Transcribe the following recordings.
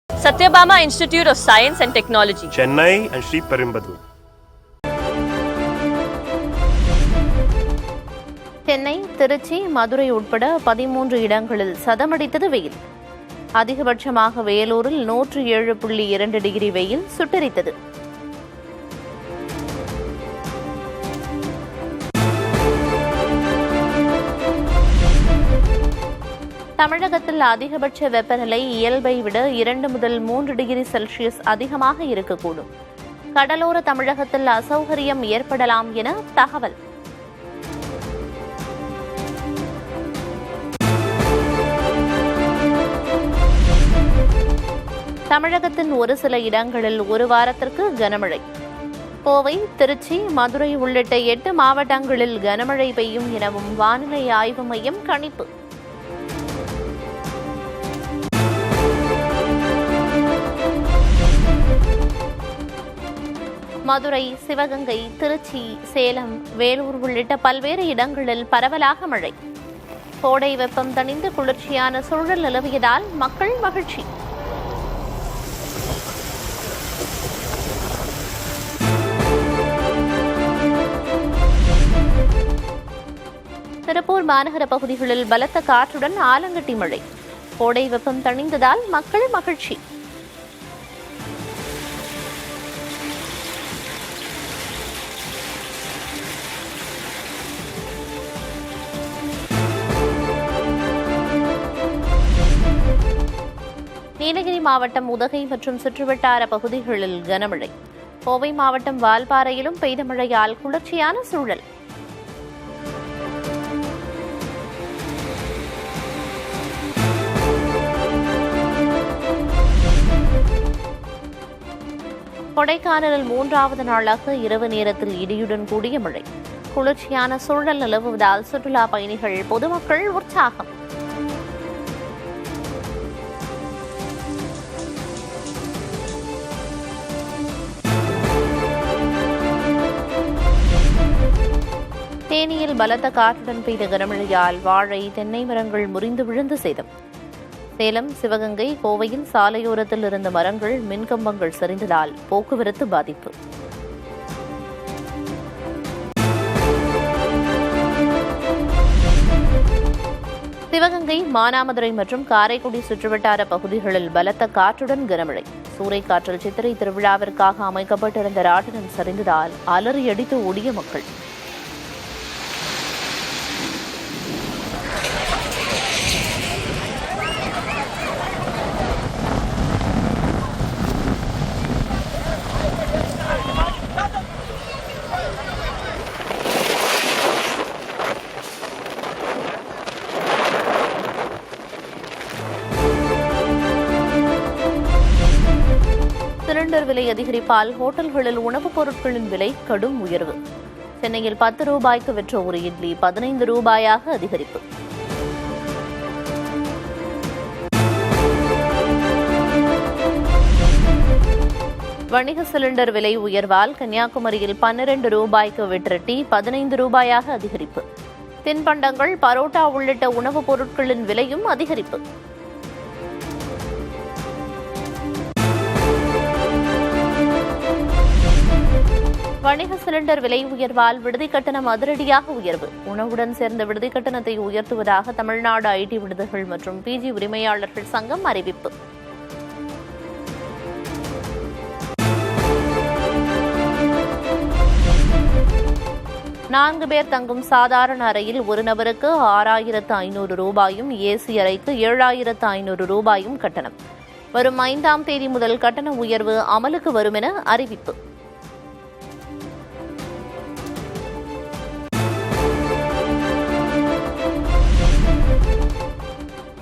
Satyabama Institute of Science and Technology, Chennai and Sri Perumbudur. Chennai, Trichy, Madurai உட்பட 13 இடங்களில் சதமடித்தது வெயில். அதிகபட்சமாக வேலூரில் 107.2 டிகிரி வெயில் சுட்டெரித்தது. தமிழகத்தில் அதிகபட்ச வெப்பநிலை இயல்பை விட 2 முதல் 3 டிகிரி செல்சியஸ் அதிகமாக இருக்கக்கூடும். கடலோர தமிழகத்தில் அசௌகரியம் ஏற்படலாம் என தகவல். தமிழகத்தின் ஒரு சில இடங்களில் ஒரு வாரத்திற்கு கனமழை. கோவை, திருச்சி, மதுரை உள்ளிட்ட 8 மாவட்டங்களில் கனமழை பெய்யும் எனவும் வானிலை ஆய்வு மையம் கணிப்பு. மதுரை, சிவகங்கை, திருச்சி, சேலம், வேலூர் உள்ளிட்ட பல்வேறு இடங்களில் பரவலாக மழை. கோடை வெப்பம் தணிந்து குளிர்ச்சியான சூழல் நிலவியதால் மக்கள் மகிழ்ச்சி. திருப்பூர் மாநகர பகுதிகளில் பலத்த காற்றுடன் ஆலங்கட்டி மழை. கோடை வெப்பம் தணிந்ததால் மக்கள் மகிழ்ச்சி. நீலகிரி மாவட்டம் உதகை மற்றும் சுற்றுவட்டார பகுதிகளில் கனமழை. கோவை மாவட்டம் வால்பாறையிலும் பெய்த மழையால் குளிர்ச்சியான சூழல். கொடைக்கானலில் 3வது நாளாக இரவு நேரத்தில் இடியுடன் கூடிய மழை. குளிர்ச்சியான சூழல் நிலவுவதால் சுற்றுலா பயணிகள், பொதுமக்கள் உற்சாகம். தேனியில் பலத்த காற்றுடன் பெய்த கனமழையால் வாழை, தென்னை மரங்கள் முறிந்து விழுந்து சேதம். சேலம், சிவகங்கை, கோவையில் சாலையோரத்தில் இருந்த மரங்கள், மின்கம்பங்கள் சரிந்ததால் போக்குவரத்து பாதிப்பு. சிவகங்கை, மானாமதுரை மற்றும் காரைக்குடி சுற்றுவட்டார பகுதிகளில் பலத்த காற்றுடன் கனமழை. சூறைக்காற்றில் சித்திரை திருவிழாவிற்காக அமைக்கப்பட்டிருந்த ராட்டினம் சரிந்ததால் அலறியடித்து ஓடிய மக்கள். சிலிண்டர் விலை அதிகரிப்பால் ஹோட்டல்களில் உணவுப் பொருட்களின் விலை கடும் உயர்வு. சென்னையில் 10 ரூபாய்க்கு விற்ற ஒரு இட்லி 15 ரூபாயாக அதிகரிப்பு. வணிக சிலிண்டர் விலை உயர்வால் கன்னியாகுமரியில் 12 ரூபாய்க்கு விற்ற டீ 15 ரூபாயாக அதிகரிப்பு. தின்பண்டங்கள், பரோட்டா உள்ளிட்ட உணவுப் பொருட்களின் விலையும் அதிகரிப்பு. வணிக சிலிண்டர் விலை உயர்வால் விடுதி கட்டணம் அதிரடியாக உயர்வு. உணவுடன் சேர்ந்த விடுதி கட்டணத்தை உயர்த்துவதாக தமிழ்நாடு ஐடி விடுதிகள் மற்றும் பிஜி உரிமையாளர்கள் சங்கம் அறிவிப்பு. நான்கு பேர் தங்கும் சாதாரண அறையில் ஒரு நபருக்கு 6,500 ரூபாயும், ஏசி அறைக்கு 7,500 ரூபாயும் கட்டணம். வரும் 5ஆம் தேதி முதல் கட்டண உயர்வு அமலுக்கு வரும் என அறிவிப்பு.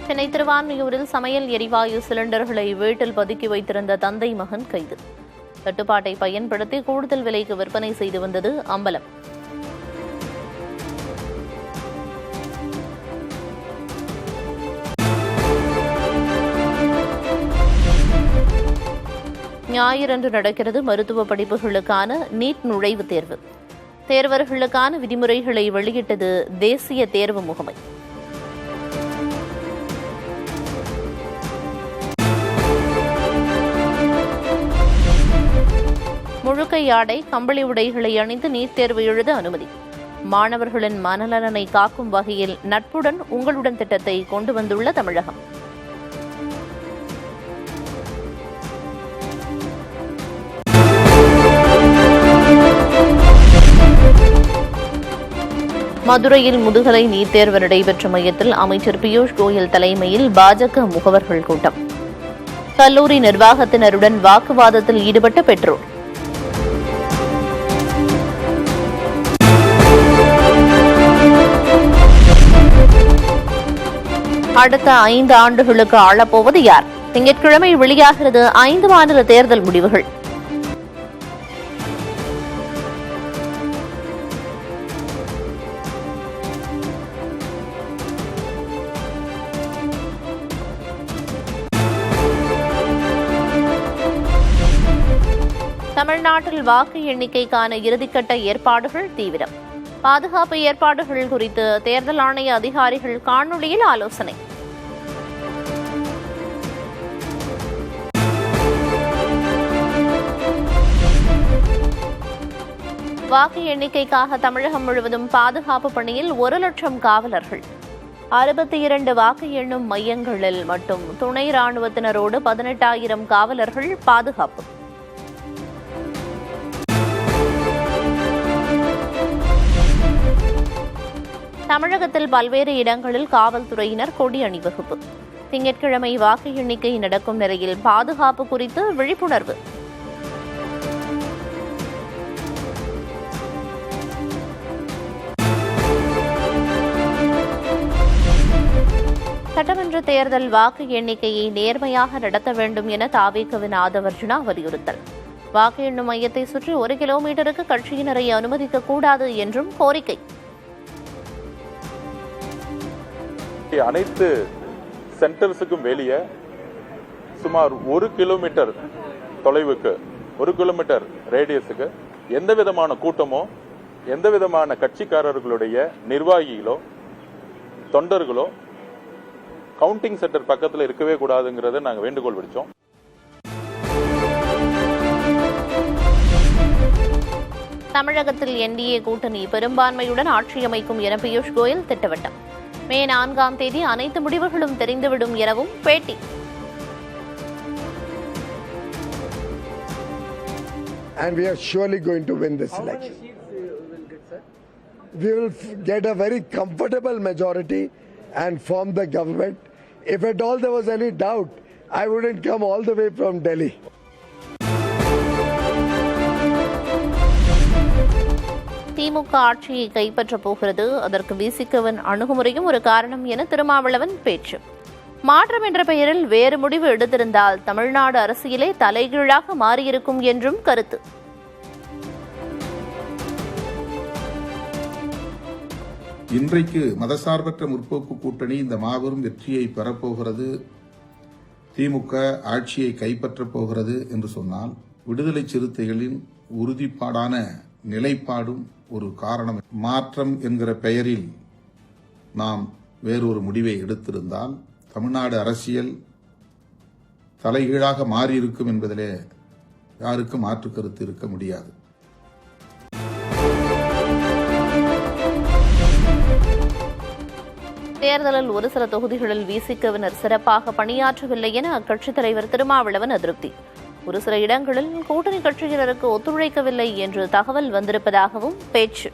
சென்னை திருவான்மியூரில் சமையல் எரிவாயு சிலிண்டர்களை வீட்டில் பதுக்கி வைத்திருந்த தந்தை மகன் கைது. கட்டுப்பாட்டை பயன்படுத்தி கூடுதல் விலைக்கு விற்பனை செய்து வந்தது அம்பலம். ஞாயிறன்று நடக்கிறது மருத்துவ படிப்புகளுக்கான நீட் நுழைவுத் தேர்வு. தேர்வர்களுக்கான விதிமுறைகளை வெளியிட்டது தேசிய தேர்வு முகமை. முழுக்கை ஆடை, கம்பளி உடைகளை அணிந்து நீட் தேர்வு எழுத அனுமதி. மாணவர்களின் மனநலனை காக்கும் வகையில் நட்புடன் உங்களுடன் திட்டத்தை கொண்டு வந்துள்ள தமிழகம். மதுரையில் முதுகலை நீட் தேர்வு நடைபெற்ற மையத்தில் அமைச்சர் பியூஷ் கோயல் தலைமையில் பாஜக முகவர்கள் கூட்டம். கல்லூரி நிர்வாகத்தினருடன் வாக்குவாதத்தில் ஈடுபட்ட பெற்றோர். அடுத்த 5 ஆண்டுகளுக்கு ஆளப்போவது யார்? திங்கட்கிழமை வெளியாகிறது 5 மாநில தேர்தல் முடிவுகள். தமிழ்நாட்டில் வாக்கு எண்ணிக்கைக்கான இறுதிக்கட்ட ஏற்பாடுகள் தீவிரம். பாதுகாப்பு ஏற்பாடுகள் குறித்து தேர்தல் ஆணைய அதிகாரிகள் காணொலியில் ஆலோசனை. வாக்கு எண்ணிக்கைக்காக தமிழகம் முழுவதும் பாதுகாப்பு பணியில் 1,00,000 காவலர்கள். 62 வாக்கு எண்ணும் மையங்களில் மட்டும் துணை ராணுவத்தினரோடு 18,000 காவலர்கள் பாதுகாப்பு. தமிழகத்தில் பல்வேறு இடங்களில் காவல்துறையினர் கொடி அணிவகுப்பு. திங்கட்கிழமை வாக்கு எண்ணிக்கை நடக்கும் நிலையில் பாதுகாப்பு குறித்து விழிப்புணர்வு. சட்டமன்ற தேர்தல் வாக்கு எண்ணிக்கையை நேர்மையாக நடத்த வேண்டும் என தாவேகவின் ஆதவர்ஜுனா வலியுறுத்தல். வாக்கு எண்ணும் மையத்தை சுற்றி 1 கிலோமீட்டருக்கு கட்சியினரை அனுமதிக்கக்கூடாது என்றும் கோரிக்கை. அனைத்து சென்டர்ஸுக்கும் வெளியே சுமார் 1 கிலோமீட்டர் தொலைவுக்கு 1 கிலோமீட்டர் ரேடியஸுக்கு எந்த விதமான கூட்டமோ எந்த விதமான கட்சிக்காரர்களுடைய நிர்வாகிகளோ தொண்டர்களோ கவுண்டிங் சென்டர் பக்கத்தில் இருக்கவே கூடாதுங்கிறத நாங்கள் வேண்டுகோள் விடுச்சோம். தமிழகத்தில் என்டிஏ கூட்டணி பெரும்பான்மையுடன் ஆட்சி அமைக்கும் என பியூஷ் கோயல் திட்டவட்டம். மே 4ஆம் தேதி அனைத்து முடிவுகளும் தெரிந்துவிடும் எனவும் பேட்டி. And we are surely going to win this election. We will get a very comfortable majority and form the government. If at all there was any doubt, I wouldn't come all the way from Delhi. திமுக ஆட்சியை கைப்பற்றப் போகிறது, அதற்கு விசிகவின் அணுகுமுறையும் ஒரு காரணம் என திருமாவளவன் பேச்சு. மாற்றம் என்ற பெயரில் வேறு முடிவு எடுத்திருந்தால் தமிழ்நாடு அரசியலே தலைகீழாக மாறியிருக்கும் என்றும் கருத்து. இன்றைக்கு மதசார்பற்ற முற்போக்கு கூட்டணி இந்த மாபெரும் வெற்றியை பெறப்போகிறது, திமுக ஆட்சியை கைப்பற்றப் போகிறது என்று சொன்னால் விடுதலை சிறுத்தைகளின் உறுதிப்பாடான நிலைப்பாடும் ஒரு காரணம். மாற்றம் என்கிற பெயரில் நாம் வேறொரு முடிவை எடுத்திருந்தால் தமிழ்நாடு அரசியல் தலைகீழாக மாறியிருக்கும் என்பதிலே யாருக்கும் மாற்று கருத்து இருக்க முடியாது. தேர்தலில் ஒரு சில தொகுதிகளில் விசிகவினர் சிறப்பாக பணியாற்றவில்லை என அக்கட்சித் தலைவர் திருமாவளவன் அதிருப்தி. ஒரு சில இடங்களில் கூட்டணி கட்சியினருக்கு ஒத்துழைக்கவில்லை என்று தகவல் வந்திருப்பதாகவும் பேச்சு.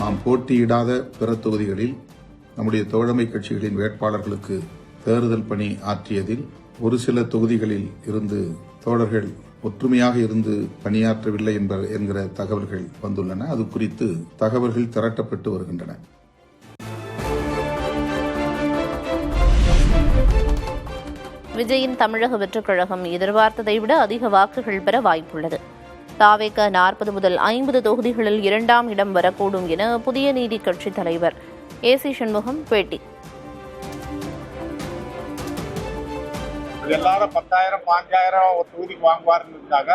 நாம் போட்டியிடாத பிற தொகுதிகளில் நம்முடைய தோழமை கட்சிகளின் வேட்பாளர்களுக்கு தேர்தல் பணி ஆற்றியதில் ஒரு சில தொகுதிகளில் இருந்து தோழர்கள் ஒற்றுமையாக இருந்து பணியாற்றவில்லை என்கிற தகவல்கள் வந்துள்ளன. அது குறித்து தகவல்கள் திரட்டப்பட்டு வருகின்றன. விஜயின் தமிழக வெற்றிக் கழகம் எதிர்பார்த்ததை விட அதிக வாக்குகள் பெற வாய்ப்புள்ளது. தாவேக 40 முதல் 50 தொகுதிகளில் 2ஆம் இடம் வரக்கூடும் என புதிய நீதி கட்சி தலைவர் ஏசி சண்முகம் பேட்டி. எல்லாரும் 10,000 5,000 ஒரு தொகுதிக்கு வாங்குவாருன்னு இருந்தாங்க.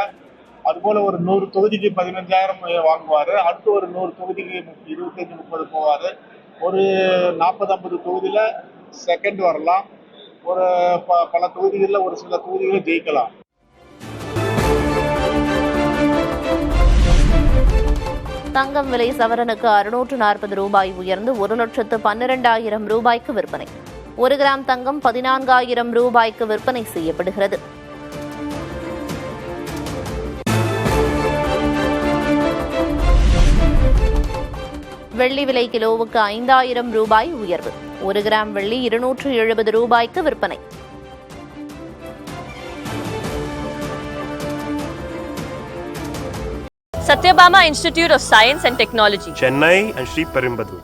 அதுபோல ஒரு 100 தொகுதிக்கு 15,000 வாங்குவாரு. அடுத்து ஒரு 100 தொகுதிக்கு 25-30 போவாரு. ஒரு 40-50 தொகுதியில செகண்ட் வரலாம். ஒரு பல தொகுதிகளில் ஒரு சில தொகுதிகளை ஜெயிக்கலாம். தங்கம் விலை சவரனுக்கு 640 ரூபாய் உயர்ந்து 1,12,000 ரூபாய்க்கு விற்பனை. 1 கிராம் தங்கம் 14,000 ரூபாய்க்கு விற்பனை செய்யப்படுகிறது. வெள்ளி விலை கிலோவுக்கு 5,000 ரூபாய் உயர்வு. 1 கிராம் வெள்ளி 270 ரூபாய்க்கு விற்பனை. Satyabama Institute of Science and Technology, Chennai and Sri Perumbudur.